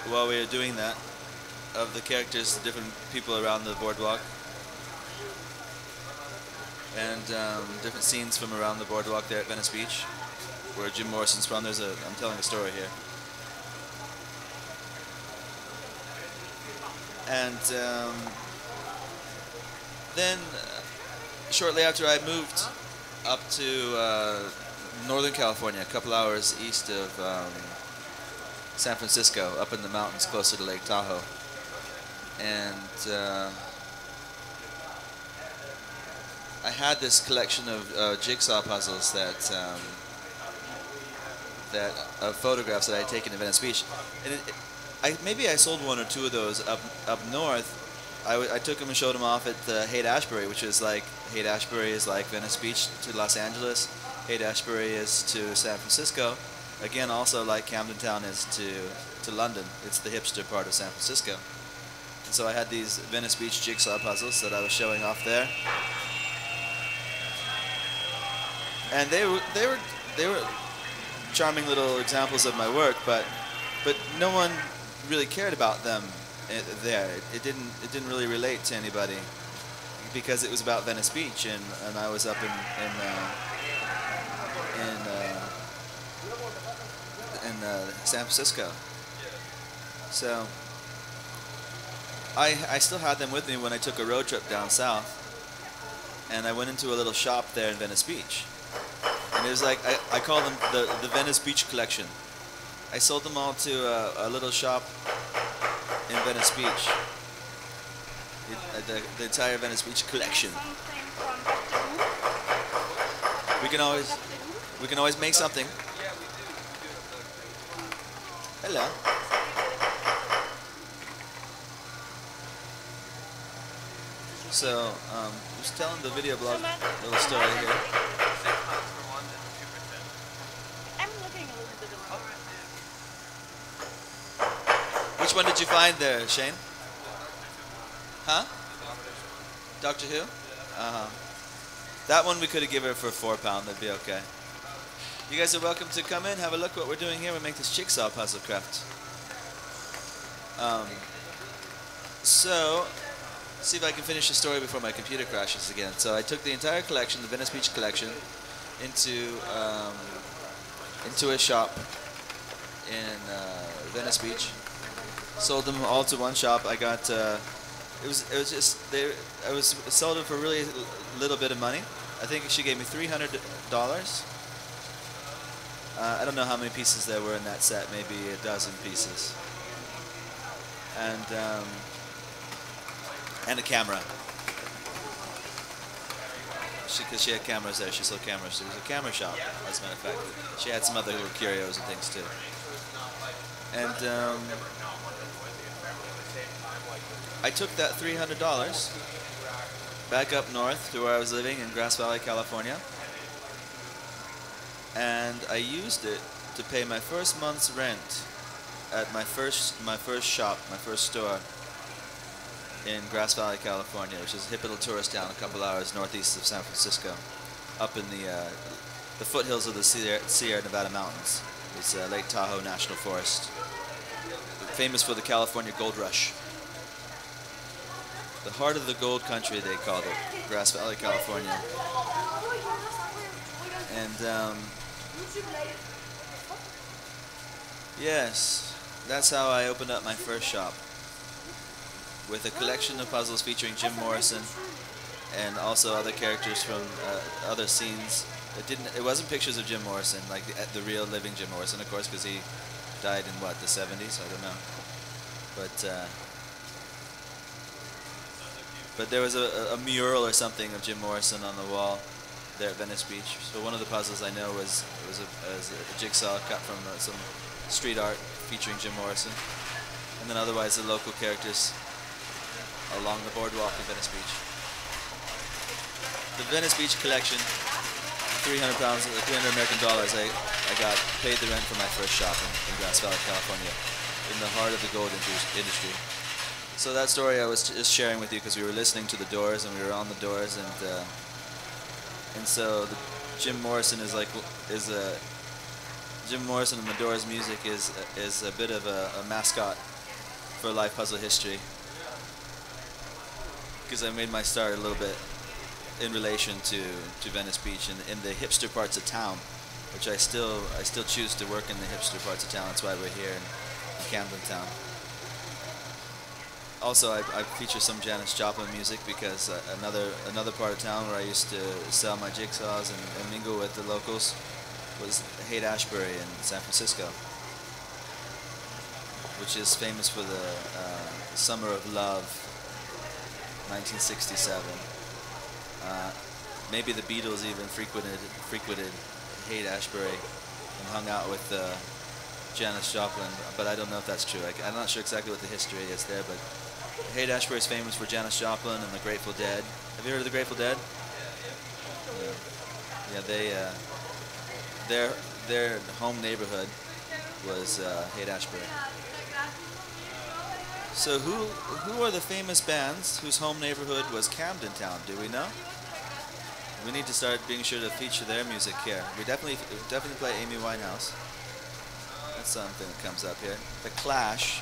while we were doing that of the characters, the different people around the boardwalk, and different scenes from around the boardwalk there at Venice Beach, where Jim Morrison's from. I'm telling a story here. And then, shortly after, I moved up to Northern California, a couple hours east of San Francisco, up in the mountains closer to Lake Tahoe. And I had this collection of jigsaw puzzles of photographs that I had taken in Venice Beach, and maybe I sold one or two of those up north. I took them and showed them off at Haight-Ashbury, which is like Haight-Ashbury is like Venice Beach to Los Angeles. Haight-Ashbury is to San Francisco. Again, also like Camden Town is to London. It's the hipster part of San Francisco. And so I had these Venice Beach jigsaw puzzles that I was showing off there. And they were charming little examples of my work, but no one really cared about them there. It didn't really relate to anybody because it was about Venice Beach, and I was up in San Francisco. So I still had them with me when I took a road trip down south, and I went into a little shop there in Venice Beach. And it was like, I call them the Venice Beach collection. I sold them all to a little shop in Venice Beach. The entire Venice Beach collection. We can always make something. Hello. So, just telling the video blog little story here. Which one did you find there, Shane? Huh? Doctor Who? That one we could have given her for £4. That'd be okay. You guys are welcome to come in, have a look what we're doing here. We make this jigsaw puzzle craft. So, see if I can finish the story before my computer crashes again. So I took the entire collection, the Venice Beach collection, into a shop in Venice Beach. Sold them all to one shop. I got it was sold it for really little bit of money. I think she gave me $300. I don't know how many pieces there were in that set. Maybe a dozen pieces. And a camera. Because she had cameras there. She sold cameras. It was a camera shop, as a matter of fact. She had some other little curios and things too. And I took that $300 back up north to where I was living in Grass Valley, California, and I used it to pay my first month's rent at my first shop, my first store in Grass Valley, California, which is a hip little tourist town a couple hours northeast of San Francisco, up in the foothills of the Sierra Nevada mountains. It's Lake Tahoe National Forest, famous for the California Gold Rush. The heart of the gold country, they called it, Grass Valley, California. And yes, that's how I opened up my first shop, with a collection of puzzles featuring Jim Morrison and also other characters from other scenes. It wasn't pictures of Jim Morrison, like the real living Jim Morrison, of course, because he died in what, the 70s? I don't know. But there was a mural or something of Jim Morrison on the wall there at Venice Beach. So one of the puzzles I know was a jigsaw cut from some street art featuring Jim Morrison, and then otherwise the local characters along the boardwalk in Venice Beach. The Venice Beach collection, £300, $300 American dollars. I got paid the rent for my first shop in Grass Valley, California, in the heart of the gold industry. So that story I was just sharing with you because we were listening to the Doors and we were on the Doors, and so Jim Morrison Jim Morrison and the Doors music is a bit of a mascot for Life Puzzle History, because I made my start a little bit in relation to Venice Beach in the hipster parts of town, which I still choose to work in the hipster parts of town. That's why we're here in Camden Town. Also, I feature some Janis Joplin music because another part of town where I used to sell my jigsaws and mingle with the locals was Haight-Ashbury in San Francisco, which is famous for the Summer of Love, 1967. Maybe the Beatles even frequented Haight-Ashbury and hung out with Janis Joplin, but I don't know if that's true. I'm not sure exactly what the history is there, but Haight-Ashbury is famous for Janis Joplin and the Grateful Dead. Have you heard of the Grateful Dead? Yeah, their home neighborhood was Haight-Ashbury. So who are the famous bands whose home neighborhood was Camden Town? Do we know? We need to start being sure to feature their music here. We definitely play Amy Winehouse. That's something that comes up here. The Clash.